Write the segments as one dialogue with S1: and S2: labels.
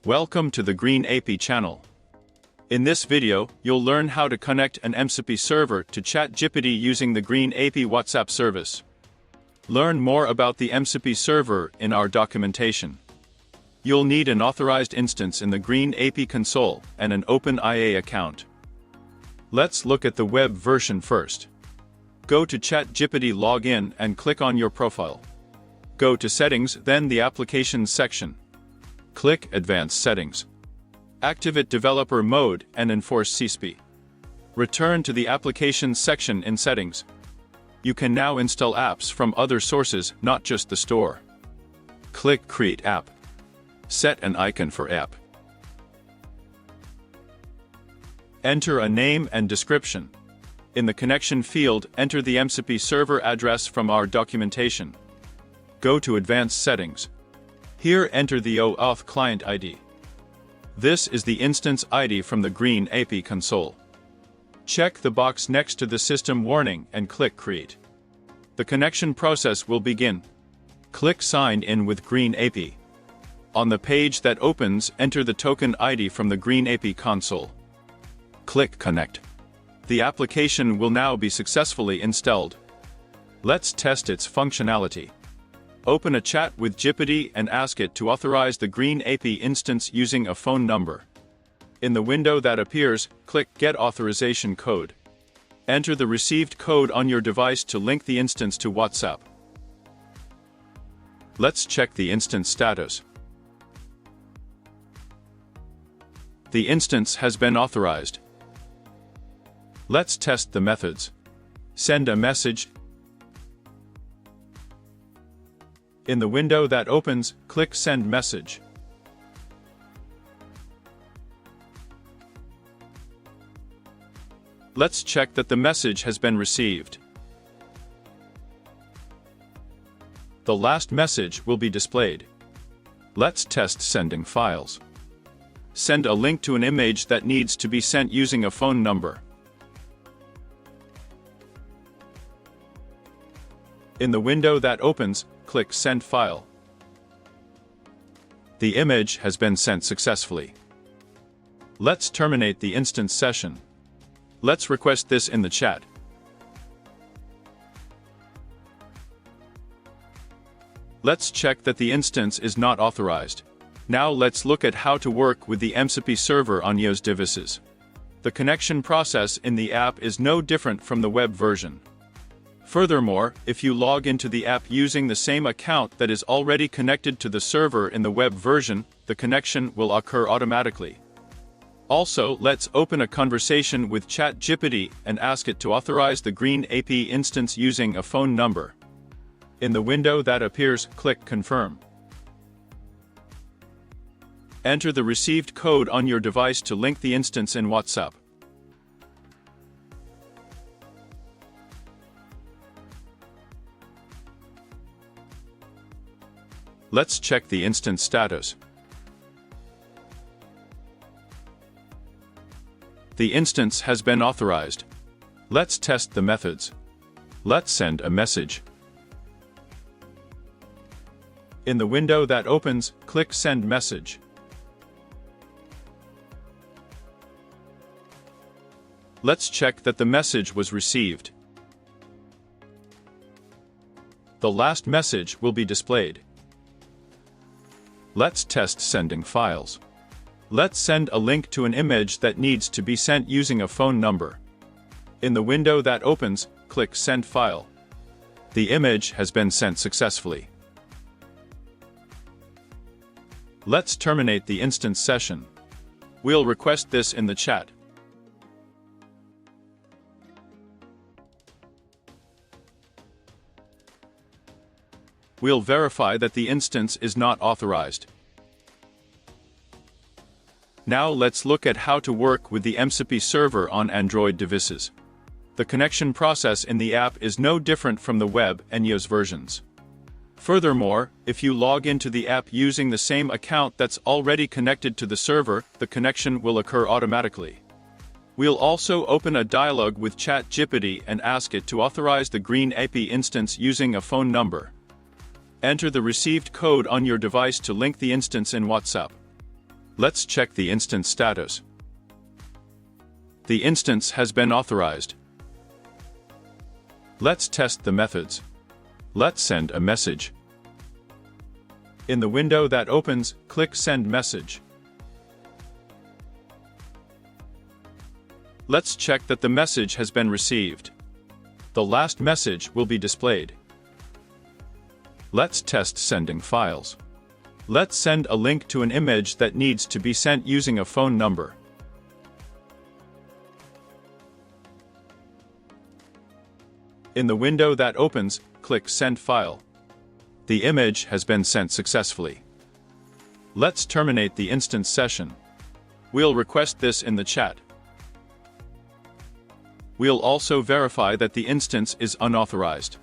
S1: Welcome to the Green AP channel. In this video, you'll learn how to connect an MCP server to ChatGPT using the Green AP WhatsApp service. Learn more about the MCP server in our documentation. You'll need an authorized instance in the Green AP console and an OpenIA account. Let's look at the web version first. Go to ChatGPT login and click on your profile. Go to Settings, then the Applications section. Click Advanced Settings. Activate Developer Mode and enforce CSP. Return to the Applications section in Settings. You can now install apps from other sources, not just the store. Click Create App. Set an icon for app. Enter a name and description. In the connection field, enter the MCP server address from our documentation. Go to Advanced Settings. Here enter the OAuth client ID. This is the instance ID from the Green AP console. Check the box next to the system warning and click Create. The connection process will begin. Click Sign in with Green AP. On the page that opens, enter the token ID from the Green AP console. Click Connect. The application will now be successfully installed. Let's test its functionality. Open a chat with GPT and ask it to authorize the Green AP instance using a phone number. In the window that appears, click Get Authorization Code. Enter the received code on your device to link the instance to WhatsApp. Let's check the instance status. The instance has been authorized. Let's test the methods. Send a message. In the window that opens, click Send Message. Let's check that the message has been received. The last message will be displayed. Let's test sending files. Send a link to an image that needs to be sent using a phone number. In the window that opens, click Send File. The image has been sent successfully. Let's terminate the instance session. Let's request this in the chat. Let's check that the instance is not authorized. Now let's look at how to work with the MCP server on iOS devices. The connection process in the app is no different from the web version. Furthermore, if you log into the app using the same account that is already connected to the server in the web version, the connection will occur automatically. Also, let's open a conversation with ChatGPT and ask it to authorize the Green AP instance using a phone number. In the window that appears, click Confirm. Enter the received code on your device to link the instance in WhatsApp. Let's check the instance status. The instance has been authorized. Let's test the methods. Let's send a message. In the window that opens, click Send Message. Let's check that the message was received. The last message will be displayed. Let's test sending files. Let's send a link to an image that needs to be sent using a phone number. In the window that opens, click Send File. The image has been sent successfully. Let's terminate the instance session. We'll request this in the chat. We'll verify that the instance is not authorized. Now let's look at how to work with the MCP server on Android devices. The connection process in the app is no different from the web and iOS versions. Furthermore, if you log into the app using the same account that's already connected to the server, the connection will occur automatically. We'll also open a dialog with ChatGPT and ask it to authorize the Green AP instance using a phone number. Enter the received code on your device to link the instance in WhatsApp. Let's check the instance status. The instance has been authorized. Let's test the methods. Let's send a message. In the window that opens, click Send Message. Let's check that the message has been received. The last message will be displayed. Let's test sending files. Let's send a link to an image that needs to be sent using a phone number. In the window that opens, click Send File. The image has been sent successfully. Let's terminate the instance session. We'll request this in the chat. We'll also verify that the instance is unauthorized.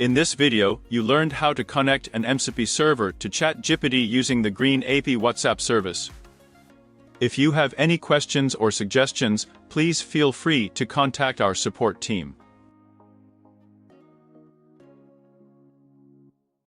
S1: In this video, you learned how to connect an MCP server to ChatGPT using the Green AP WhatsApp service. If you have any questions or suggestions, please feel free to contact our support team.